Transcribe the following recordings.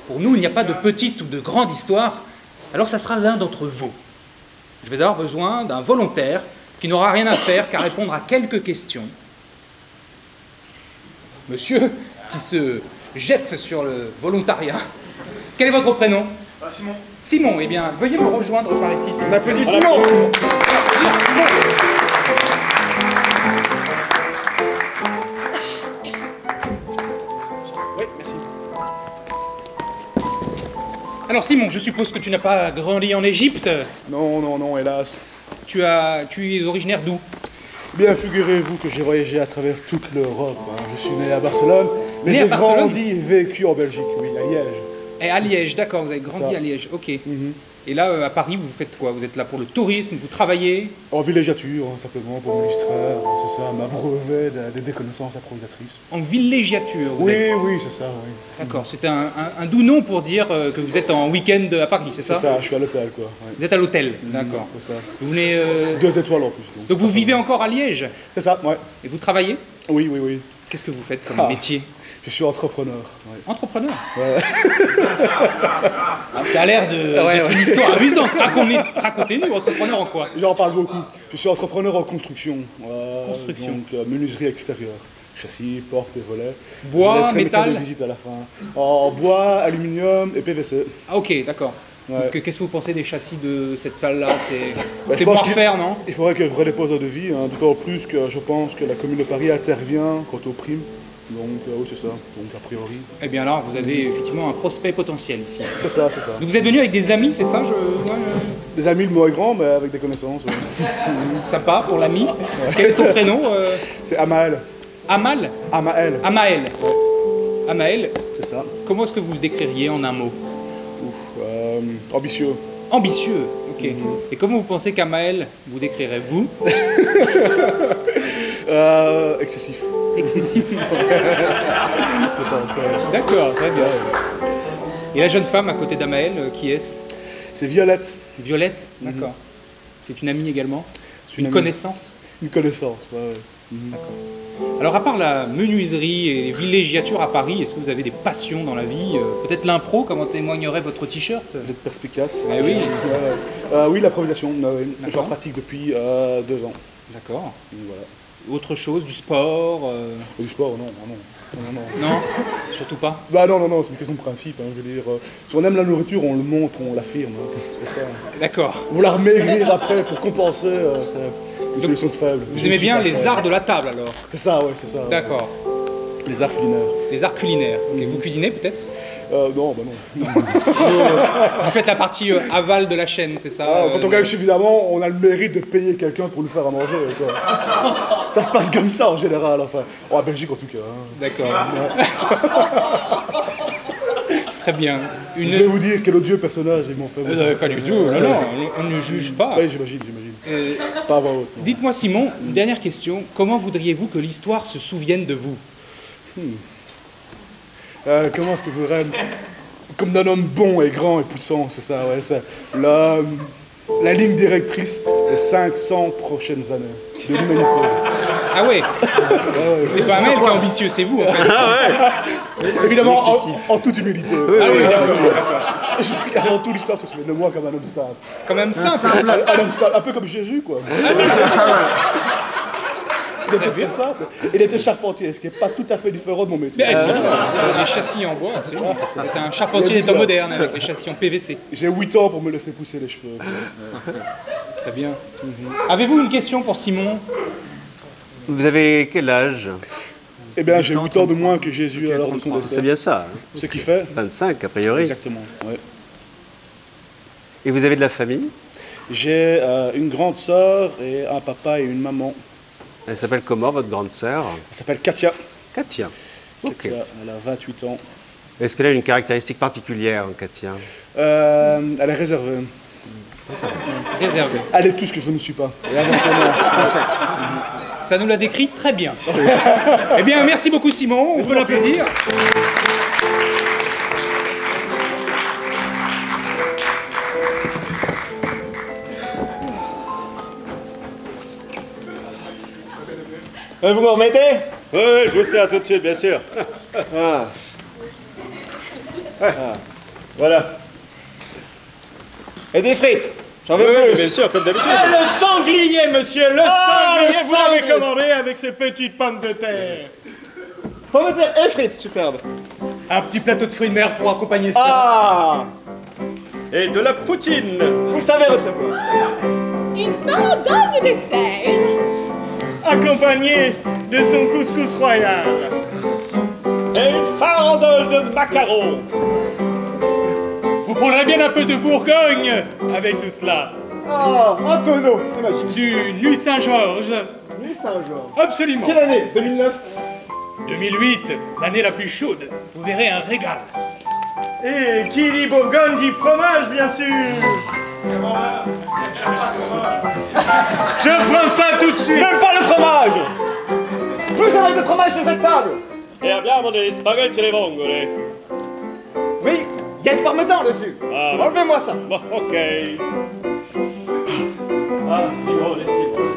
Pour nous, il n'y a pas de petite ou de grande histoire, alors ça sera l'un d'entre vous. Je vais avoir besoin d'un volontaire qui n'aura rien à faire qu'à répondre à quelques questions. Monsieur, qui se jette sur le volontariat. Quel est votre prénom? Simon. Simon, eh bien, veuillez me rejoindre par ici. On applaudit Simon. Oui, merci. Alors Simon, je suppose que tu n'as pas grandi en Égypte. Non, non, non, hélas. Tu es originaire d'où? Bien, figurez-vous que j'ai voyagé à travers toute l'Europe. Hein. Je suis né à Barcelone, mais Né à j'ai Barcelone grandi et vécu en Belgique, oui, à Liège. Et à Liège, d'accord, vous avez grandi Ça. à Liège, ok. Et là, à Paris, vous faites quoi? Vous êtes là pour le tourisme, vous travaillez? En villégiature, hein, simplement, pour me distraire, c'est ça, m'abreuver des connaissances improvisatrices. En villégiature, vous Oui, êtes? oui, c'est ça, oui. D'accord, c'est un doux nom pour dire que vous êtes en week-end à Paris, c'est ça? C'est ça, je suis à l'hôtel, quoi. Ouais. Vous êtes à l'hôtel, d'accord. C'est ça. Vous venez... 2 étoiles en plus. Donc vous vivez encore à Liège? C'est ça, ouais. Et vous travaillez? Oui, oui, oui. Qu'est-ce que vous faites comme Ah. métier? Je suis entrepreneur. Ouais. Entrepreneur? Ouais. Ah, ça a l'air d'être une histoire amusante. Racontez-nous, entrepreneur en quoi? J'en parle beaucoup. Je suis entrepreneur en construction. Construction. Donc, menuiserie extérieure. Châssis, portes et volets. Bois, Je laisserai mes métal? cartes de visite à la fin. En bois, aluminium et PVC. Ah ok, d'accord. Ouais. Donc qu'est-ce que vous pensez des châssis de cette salle-là? Bah, C'est je bon pense à refaire, non? Il faudrait que je redépose un devis, hein, d'autant plus que je pense que la commune de Paris intervient quant aux primes. Donc oui, c'est ça. Donc a priori. Eh bien alors, vous avez effectivement un prospect potentiel ici. C'est ça, c'est ça. Donc vous êtes venu avec des amis, c'est ça? Des amis, le mot est grand, mais avec des connaissances. Ouais. Sympa pour l'ami. Quel est son prénom? C'est Amael. Amal? Amael, Amael. Amael, c'est ça. comment est-ce que vous le décririez en un mot? Ambitieux. Ambitieux, ok. Et comment vous pensez qu'Amael vous décrirait, vous? Excessif. Excessif. Je pense, ouais. D'accord, très bien. Et la jeune femme à côté d'Amael, qui est-ce? C'est Violette. Violette, d'accord. C'est une amie également? C'est Une amie. connaissance? Une connaissance, ouais. Alors à part la menuiserie et les villégiatures à Paris, est-ce que vous avez des passions dans la vie? Peut-être l'impro, comme en témoignerait votre t-shirt? Vous êtes perspicace. Eh oui. Oui, l'improvisation. J'en D'accord. pratique depuis 2 ans. D'accord. Donc, voilà. Autre chose, du sport? Du sport, non, non, non. Non, surtout pas. Bah non, non, non, c'est une question de principe. Hein, je veux dire, si on aime la nourriture, on le montre, on l'affirme. Hein, c'est ça. D'accord. Vouloir maigrir après pour compenser, c'est une solution de faible. Vous aimez bien les arts de la table alors? C'est ça, ouais, c'est ça. D'accord. Les arts culinaires. Les arts culinaires. Ok, vous cuisinez peut-être? Non, bah non. Vous faites la partie aval de la chaîne, c'est ça? Quand on gagne suffisamment, on a le mérite de payer quelqu'un pour nous faire à manger. Quoi. Ça se passe comme ça en général, enfin. En Belgique en tout cas. Hein. D'accord. Très bien. Je vais vous dire quel odieux personnage ils m'ont fait. Pas du tout, non, non, on ne juge pas. Oui, j'imagine. Pas à voix haute. Dites-moi Simon, une dernière question. Comment voudriez-vous que l'histoire se souvienne de vous? Comment est-ce que vous voudrez... Comme d'un homme bon et grand et puissant, c'est ça, ouais. C'est la ligne directrice des 500 prochaines années de l'humanité. Ah ouais, c'est pas Amel qui est ambitieux, c'est vous en fait. Évidemment, en toute humilité. Ah oui, Je veux qu'avant tout l'histoire se souvienne de moi comme un homme simple. quand même simple. Un homme simple, un peu comme Jésus, quoi. Il était très simple. Il était charpentier, ce qui n'est pas tout à fait différent de mon métier. Mais absolument. Les châssis en bois, absolument. C'est un charpentier des temps modernes avec les châssis en PVC. J'ai 8 ans pour me laisser pousser les cheveux. Très bien. Avez-vous une question pour Simon? Vous avez quel âge? Eh bien, j'ai 8 ans de moins que Jésus à l'heure de son décès. C'est bien ça. Hein. Ce qui fait 25 a priori. exactement. Ouais. Et vous avez de la famille? J'ai une grande sœur et un papa et une maman. Elle s'appelle comment votre grande sœur? Elle s'appelle Katia. Katia. Ok. Katia, elle a 28 ans. Est-ce qu'elle a une caractéristique particulière, Katia? Elle est réservée. Réservé. Elle est tout ce que je ne suis pas. Et inversement. Ça nous l'a décrit très bien. Eh bien, merci beaucoup Simon, on peut l'applaudir. Vous me remettez? Oui, je vous sers tout de suite, bien sûr. Voilà. Et des frites. J'en veux plus. Bien sûr, comme d'habitude. Le sanglier, monsieur, le sanglier, le vous l'avez sanglier. commandé avec ces petites pommes de terre. Pommes de terre et frites, superbe. Un petit plateau de fruits de mer pour accompagner ça. Ah, Et de la poutine. vous savez recevoir. Une bandole de dessert. Accompagné de son couscous royal. Et une farandole de macarons. Vous prendrez bien un peu de Bourgogne avec tout cela. Ah, un tonneau, c'est magique. Du Nuit Saint-Georges. Oui, Saint-Georges. Absolument. Quelle année? 2009. 2008, l'année la plus chaude. Vous verrez un régal. Et qui dit Bourgogne dit fromage, bien sûr. Je reprends ça tout de suite. Même pas le fromage. Plus avec de fromage sur cette table. Et abbiamo degli spaghetti alle vongole. Oui, il y a du parmesan dessus. Ah. Enlevez-moi ça. Bon, ok. Ah, Simone, Simone.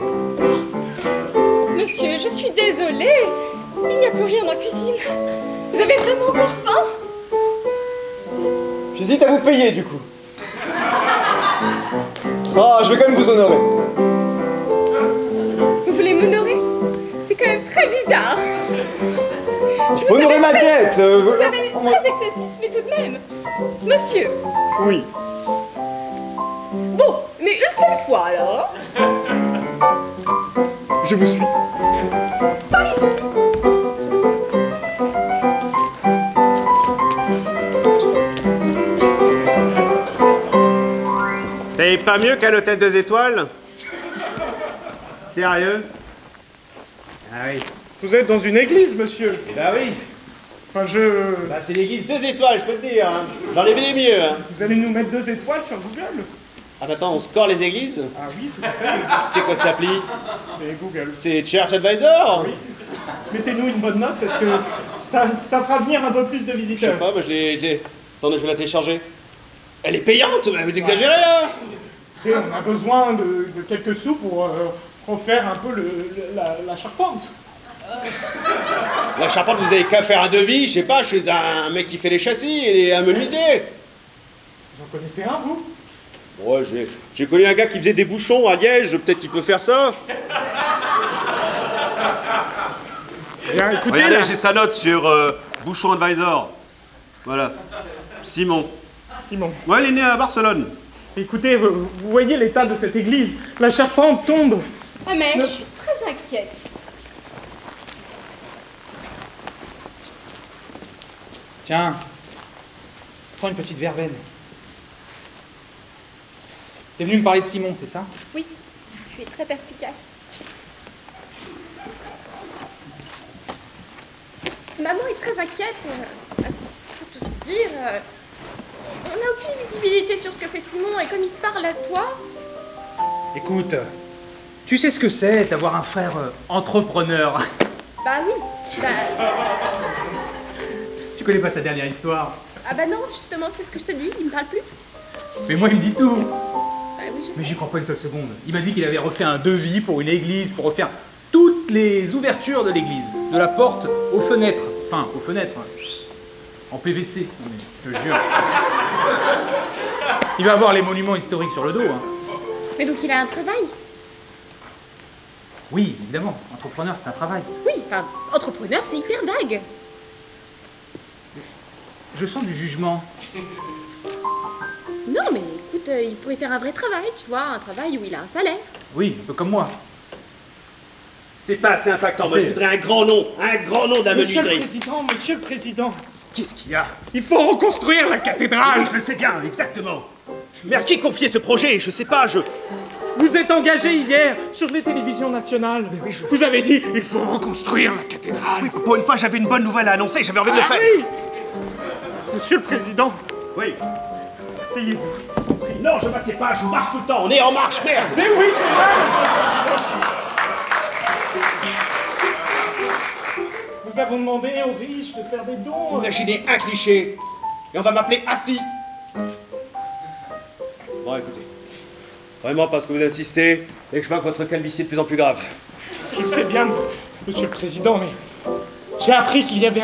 Monsieur, je suis désolée. Il n'y a plus rien en cuisine. Vous avez vraiment encore faim? J'hésite à vous payer du coup. Ah, je vais quand même vous honorer. Vous voulez m'honorer? C'est quand même très bizarre. Je vous Honorer savais ma très- dette. Vous savez, très excessif, mais tout de même. Monsieur. Oui. Bon, mais une seule fois alors. Je vous suis. Par ici. T'es pas mieux qu'à l'hôtel 2 étoiles? Sérieux? Ah oui. Vous êtes dans une église, monsieur. Bah oui. Enfin, Bah c'est l'église 2 étoiles, je peux te dire. Hein. J'en ai vu des mieux. Hein. Vous allez nous mettre 2 étoiles sur Google? Ah attends, on score les églises? Ah oui, tout à fait. C'est quoi cette appli? C'est Google. C'est Church Advisor? Mettez-nous une bonne note parce que ça fera venir un peu plus de Je sais visiteurs. pas, moi je l'ai... Attendez, je vais la télécharger. Elle est payante? Bah, vous exagérez là! Et on a besoin de quelques sous pour refaire un peu la charpente. La charpente, vous avez qu'à faire un devis, je sais pas, chez un mec qui fait les châssis et un menuisier. Vous en connaissez un, vous? Ouais, j'ai connu un gars qui faisait des bouchons à Liège, peut-être qu'il peut faire ça. Bien, écoutez, Regardez, là, j'ai sa note sur Bouchon Advisor. Voilà. Simon. Simon, Ouais, il est né à Barcelone. écoutez, vous voyez l'état de cette église. La charpente tombe. Ah mais je suis très inquiète. Tiens, prends une petite verveine. T'es venu me parler de Simon, c'est ça? Oui, je suis très perspicace. Maman est très inquiète. Pour tout te dire, on n'a aucune visibilité sur ce que fait Simon et comme il parle à toi, Écoute, tu sais ce que c'est d'avoir un frère entrepreneur. bah oui. Bah, Tu connais pas sa dernière histoire? ah bah non, justement, c'est ce que je te dis, il me parle plus. Mais moi, il me dit tout. Bah oui, je sais. Mais j'y crois pas une seule seconde. Il m'a dit qu'il avait refait un devis pour une église, pour refaire toutes les ouvertures de l'église. De la porte aux fenêtres. Enfin, aux fenêtres. En PVC, je te jure. Il va avoir les monuments historiques sur le dos. Hein. Mais donc il a un travail. Oui, évidemment. Entrepreneur, c'est un travail. Oui, enfin, entrepreneur, c'est hyper vague. Je sens du jugement. Non, mais écoute, il pourrait faire un vrai travail, tu vois, un travail où il a un salaire. Oui, un peu comme moi. C'est pas assez impactant, moi je voudrais un grand nom de la Monsieur menuiserie. le Président, Qu'est-ce qu'il y a? il faut reconstruire la cathédrale. Je le sais bien, exactement. Mais à qui confier ce projet? Je sais pas, Vous êtes engagé hier sur les télévisions nationales. Vous avez dit, il faut reconstruire la cathédrale. Pour une fois, j'avais une bonne nouvelle à annoncer, j'avais envie de le Ah faire. oui. Monsieur le Président, Oui. asseyez-vous. Non, je m'assieds pas, je marche tout le temps, on est en marche, merde. Eh oui, c'est vrai. Nous avons demandé aux riches de faire des dons. Imaginez un cliché, et on va m'appeler Assis. Bon, écoutez, vraiment parce que vous insistez, et que je vois que votre calvitie est de plus en plus grave. Je le sais bien, Monsieur le Président, mais j'ai appris qu'il y avait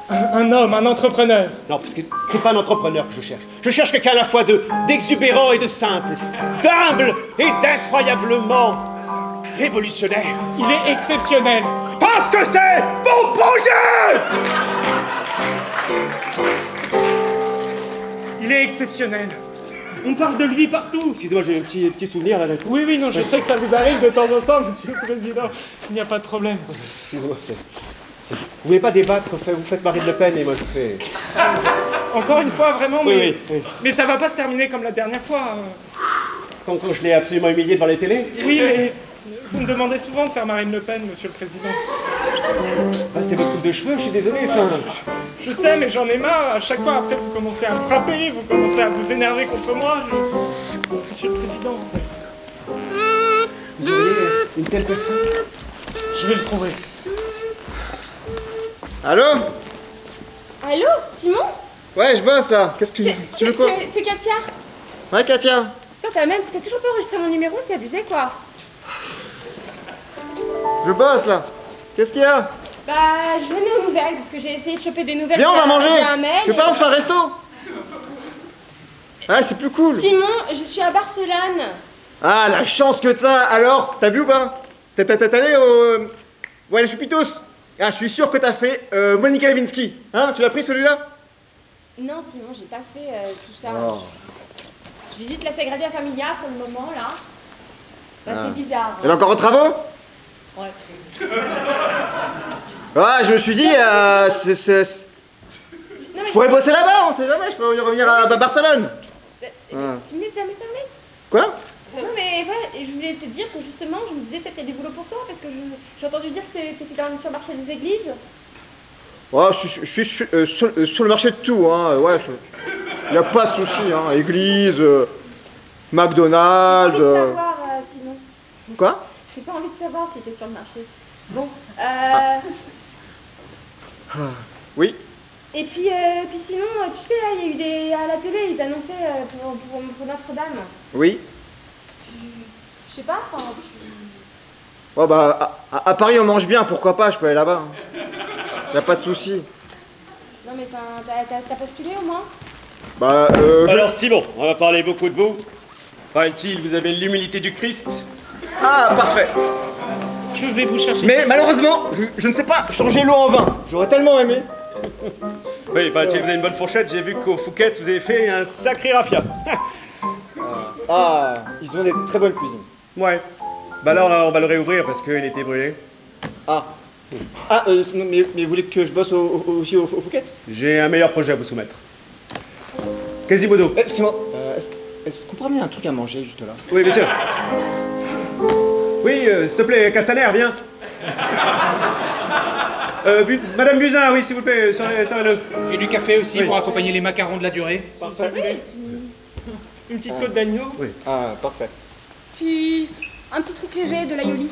Un homme, un entrepreneur. Non, parce que c'est pas un entrepreneur que je cherche. Je cherche quelqu'un à la fois d'exubérant et de simple, d'humble et d'incroyablement révolutionnaire. Il est exceptionnel. Parce que c'est mon projet! Il est exceptionnel. On parle de lui partout. Excusez-moi, j'ai un petit souvenir là d'un coup. Oui, oui, non, je sais que ça vous arrive de temps en temps, monsieur le président. Il n'y a pas de problème. Excusez-moi. Vous voulez pas débattre, vous faites Marine Le Pen et moi je fais... Encore une fois, vraiment, mais... Oui, oui. Mais ça va pas se terminer comme la dernière fois. Quand je l'ai absolument humilié devant les télés. Oui, mais vous me demandez souvent de faire Marine Le Pen, monsieur le président. Ah, c'est votre coupe de cheveux, je suis désolé. Enfin... Je sais, mais j'en ai marre. À chaque fois, après, vous commencez à me frapper, vous commencez à vous énerver contre moi. Monsieur le président... Vous auriez une telle personne? Je vais le trouver. Allô? Allô, Simon? Ouais, je bosse là. Qu'est-ce que tu veux quoi? C'est Katia. Ouais, Katia. Putain, t'as toujours pas enregistré mon numéro, c'est abusé quoi. Je bosse là. Qu'est-ce qu'il y a? Bah, je venais aux nouvelles parce que j'ai essayé de choper des nouvelles. Viens, on va via manger. un mail Tu veux pas on se fait un resto? Ouais, c'est plus cool. Simon, je suis à Barcelone. Ah, la chance que t'as. Alors, t'as bu ou pas? T'es allé au... Ouais, les Chupitos. Ah, je suis sûr que t'as fait Monica Lewinsky. Hein, tu l'as pris celui-là? Non, Simon, j'ai pas fait tout ça. Oh. Je visite la Sagrada Familia pour le moment là. Bah, c'est bizarre. Elle est encore en travaux? Ouais. Ouais, je me suis dit, Non, je pourrais bosser là-bas, on sait jamais, je pourrais revenir à Barcelone. Tu me laisses jamais parler? Quoi? Non mais voilà, je voulais te dire que justement, je me disais peut-être qu'il y a du boulot pour toi parce que j'ai entendu dire que t'étais sur le marché des églises. Ouais, je suis sur le marché de tout, hein, ouais, y a pas de souci, hein, église, McDonald's... J'ai pas envie de savoir, Simon. Quoi? J'ai pas envie de savoir si t'es sur le marché. Bon, Oui. Et puis sinon, tu sais, là, il y a eu à la télé, ils annonçaient pour Notre-Dame. Oui. Je sais pas, enfin... Ouais, bah, à Paris, on mange bien, pourquoi pas, je peux aller là-bas. Hein. Y a pas de souci. Non mais t'as postulé au moins? Bah, Alors Simon, on va parler beaucoup de vous. Paraît-il, vous avez l'humilité du Christ. Ah, parfait. Je vais vous chercher. Mais malheureusement, je ne sais pas changer l'eau en vin. J'aurais tellement aimé. Oui, paraît-il, vous avez une bonne fourchette. J'ai vu qu'au Fouquet, vous avez fait un sacré raffia. Ah, ils ont des très bonnes cuisines. Ouais. Bah là, on va le réouvrir parce qu'il était brûlé. Ah. Ah, sinon, mais vous voulez que je bosse aussi au Fouquet? J'ai un meilleur projet à vous soumettre. Quasimodo. Excuse-moi, est-ce qu'on pourrait amener un truc à manger juste là? Oui, bien sûr. Oui, s'il te plaît, Castaner, viens. Madame Buzyn, oui, s'il vous plaît, servez-le. J'ai du café aussi Oui. pour accompagner les macarons de la durée. Parfait. Une petite côte d'agneau. Oui. Ah, parfait. Puis un petit truc léger, de l'aïoli.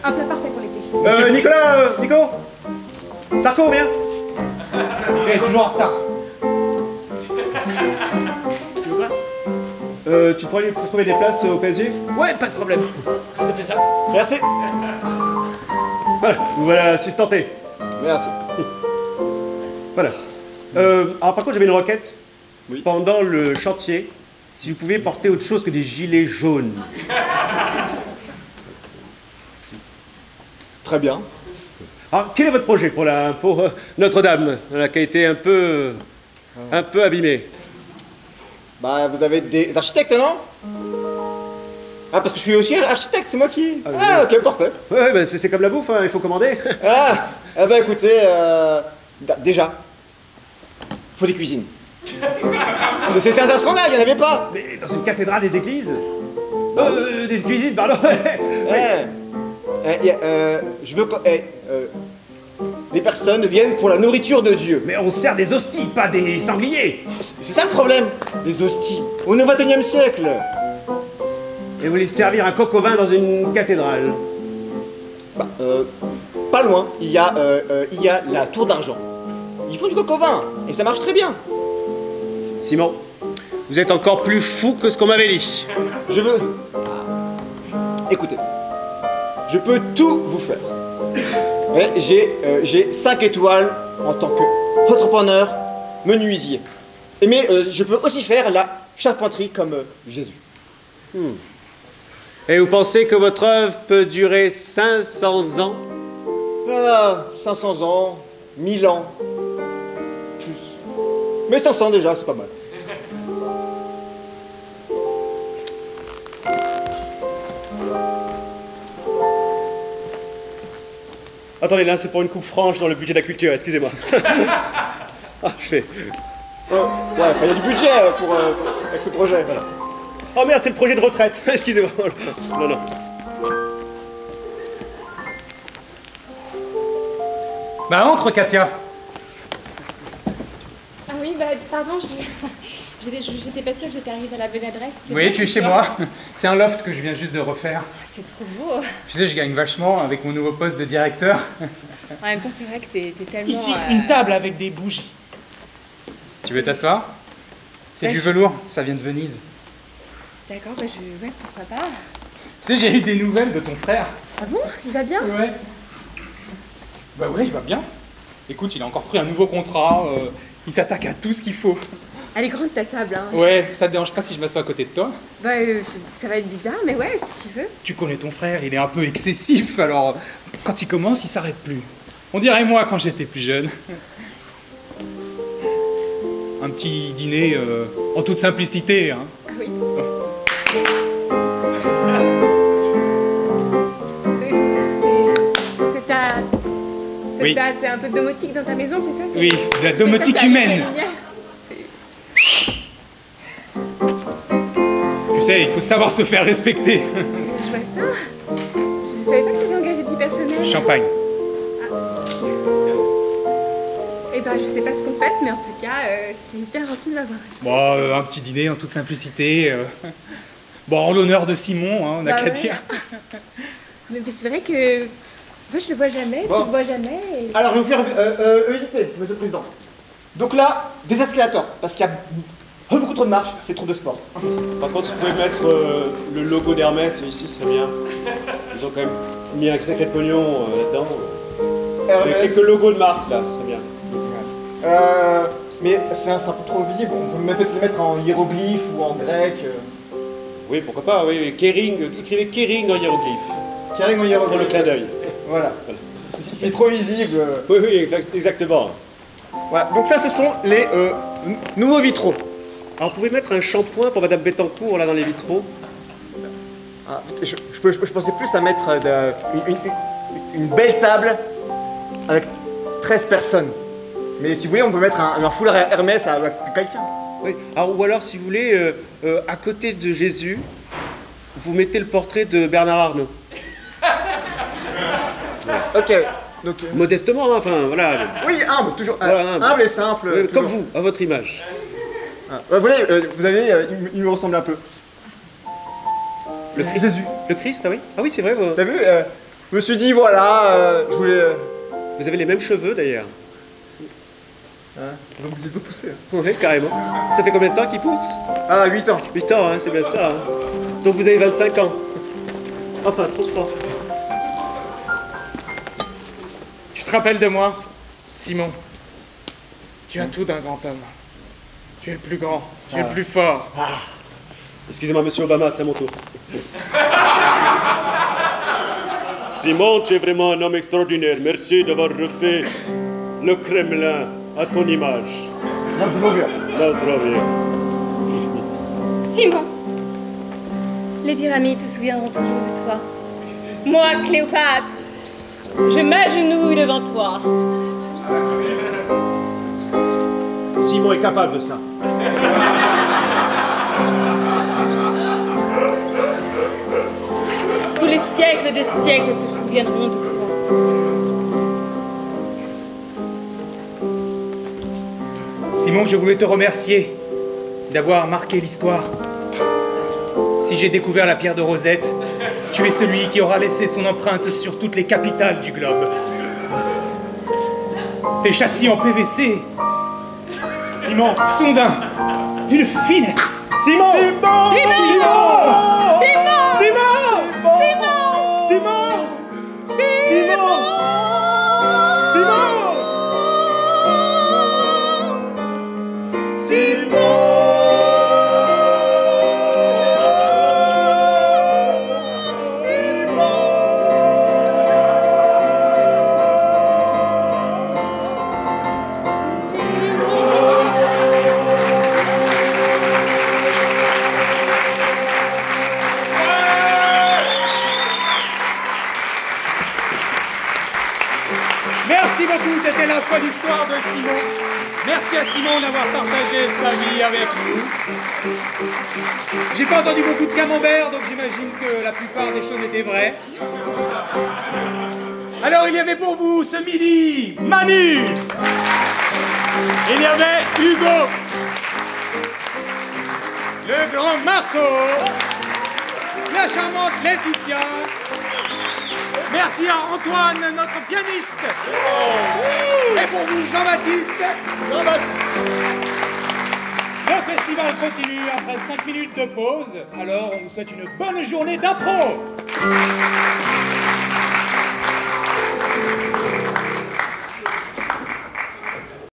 Un plat parfait pour l'été. Nicolas, Nico. Sarko, viens. Elle est toujours en retard. Tu pourrais lui trouver des places au PSG? Ouais, pas de problème. Je te fais ça. Merci. Voilà, vous voilà sustenté. Merci. Voilà. Alors par contre, j'avais une requête. Oui. Pendant le chantier, si vous pouviez porter autre chose que des gilets jaunes. Très bien. Alors, quel est votre projet pour Notre-Dame, qui a été un peu abîmée? Bah, vous avez des architectes, non? Ah, parce que je suis aussi architecte, c'est moi qui... Ah, ok, parfait. Ouais, bah, c'est comme la bouffe, hein, il faut commander. Ah, eh ben écoutez, déjà, faut des cuisines. C'est un scandale, il n'y en avait pas. Mais dans une cathédrale des églises des cuisines, pardon. Je veux que les personnes viennent pour la nourriture de Dieu. Mais on sert des hosties, pas des sangliers. C'est ça le problème, des hosties. On est au XXIe siècle. Et vous voulez servir un coq au vin dans une cathédrale? Bah, pas loin, il y a la tour d'argent. Ils font du coq au vin, et ça marche très bien. Simon, vous êtes encore plus fou que ce qu'on m'avait dit. Je veux... Écoutez, je peux tout vous faire. Mais j'ai 5 étoiles en tant que entrepreneur, menuisier. Mais je peux aussi faire la charpenterie comme Jésus. Et vous pensez que votre œuvre peut durer 500 ans? 500 ans, 1000 ans, plus. Mais 500 déjà, c'est pas mal. Attendez, là, c'est pour une coupe franche dans le budget de la culture, excusez-moi. Ah, je fais... Ouais, il y a du budget avec ce projet, voilà. Oh merde, c'est le projet de retraite, excusez-moi. Non. Bah entre, Katia. Ah oui, bah pardon, j'étais pas sûre que j'étais arrivée à la bonne adresse. Oui, tu es chez moi. C'est un loft que je viens juste de refaire. C'est trop beau. Tu sais, je gagne vachement avec mon nouveau poste de directeur. En même temps, c'est vrai que t'es tellement... Ici, une table avec des bougies. Tu veux t'asseoir? C'est du velours, ça vient de Venise. D'accord, bah ouais, pourquoi pas. Tu sais, j'ai eu des nouvelles de ton frère. Ah bon? Il va bien? Ouais. Bah ouais, il va bien. Écoute, il a encore pris un nouveau contrat. Il s'attaque à tout ce qu'il faut. Elle est grande ta table, hein. Ouais, ça te dérange pas si je m'assois à côté de toi? Bah, ça va être bizarre, mais ouais, si tu veux. Tu connais ton frère, il est un peu excessif, alors quand il commence, il s'arrête plus. On dirait moi quand j'étais plus jeune. Un petit dîner en toute simplicité, hein. Ah oui. Oui. T'as un peu de domotique dans ta maison, c'est ça? Oui, de la domotique humaine. Tu sais, il faut savoir se faire respecter. Je vois ça. Je savais pas que t'avais engagé du personnel. Champagne. Eh ben, je sais pas ce qu'on fait, mais en tout cas, c'est hyper gentil de m'avoir reçu. Bon, un petit dîner en toute simplicité. Bon, en l'honneur de Simon, hein, on n'a Bah qu'à ouais. dire. Mais c'est vrai que moi, je le vois jamais, Bon. tu le vois jamais. Et... Alors, je vais vous faire visiter, monsieur le président. Donc là, des escalators, parce qu'il y a beaucoup trop de marches, c'est trop de sport. Par contre, si vous pouvez mettre le logo d'Hermès ici, ce serait bien. Ils ont quand même mis un sacré pognon là-dedans. Il y a Hermès. quelques logos de marque là, ce serait bien. Mais c'est un peu trop visible, on peut peut-être les mettre en hiéroglyphe ou en grec. Oui, pourquoi pas, oui. Kering, écrivez Kering en hiéroglyphe. Kering en Pour le hiéroglyphe. clin d'œil. Voilà. C'est trop visible. Oui, exactement. Voilà. Donc ça, ce sont les nouveaux vitraux. Alors, vous pouvez mettre un shampoing pour Madame Bettencourt là dans les vitraux? Ah, je pensais plus à mettre une belle table avec 13 personnes. Mais si vous voulez, on peut mettre un foulard Hermès à quelqu'un. Oui. Alors, ou alors, si vous voulez, à côté de Jésus, vous mettez le portrait de Bernard Arnault. Ok. Donc, Modestement, hein, enfin, voilà. oui, humble, toujours. Voilà, humble. Et simple. Comme toujours. vous, à votre image. Ah, vous avez, il me ressemble un peu. Le Christ. Jésus. Le Christ, ah oui? Ah oui, c'est vrai. T'as vu je me suis dit, voilà, je voulais. Vous avez les mêmes cheveux d'ailleurs. Donc, je les ai poussés. Oui, carrément. Ça fait combien de temps qu'il pousse? Ah, 8 ans. 8 ans, hein, c'est bien ça. Hein. Donc vous avez 25 ans. Enfin, trop fort. Tu te rappelles de moi, Simon? Tu as tout d'un grand homme. Tu es le plus grand, tu es le plus fort. Excusez-moi, monsieur Obama, c'est à mon tour. Simon, tu es vraiment un homme extraordinaire. Merci d'avoir refait le Kremlin à ton image. Na zdrowie. Simon, les pyramides se souviendront toujours de toi. Moi, Cléopâtre, je m'agenouille devant toi. Simon est capable de ça. Tous les siècles des siècles se souviendront de toi. Simon, je voulais te remercier d'avoir marqué l'histoire. Si j'ai découvert la pierre de Rosette, tu es celui qui aura laissé son empreinte sur toutes les capitales du globe. Tes châssis en PVC, Simon, sont d'une finesse. Simon! Simon! Simon! Simon! Simon! Simon! Simon! Simon! Merci beaucoup, c'était la folle histoire de Simon. Merci à Simon d'avoir partagé sa vie avec nous. J'ai pas entendu beaucoup de camembert, donc j'imagine que la plupart des choses étaient vraies. Alors il y avait pour vous ce midi Manu. Il y avait Hugo. Le grand Marco. La charmante Laetitia. Merci à Antoine, notre pianiste. Et pour vous, Jean-Baptiste. Le festival continue après 5 minutes de pause. Alors, on vous souhaite une bonne journée d'impro.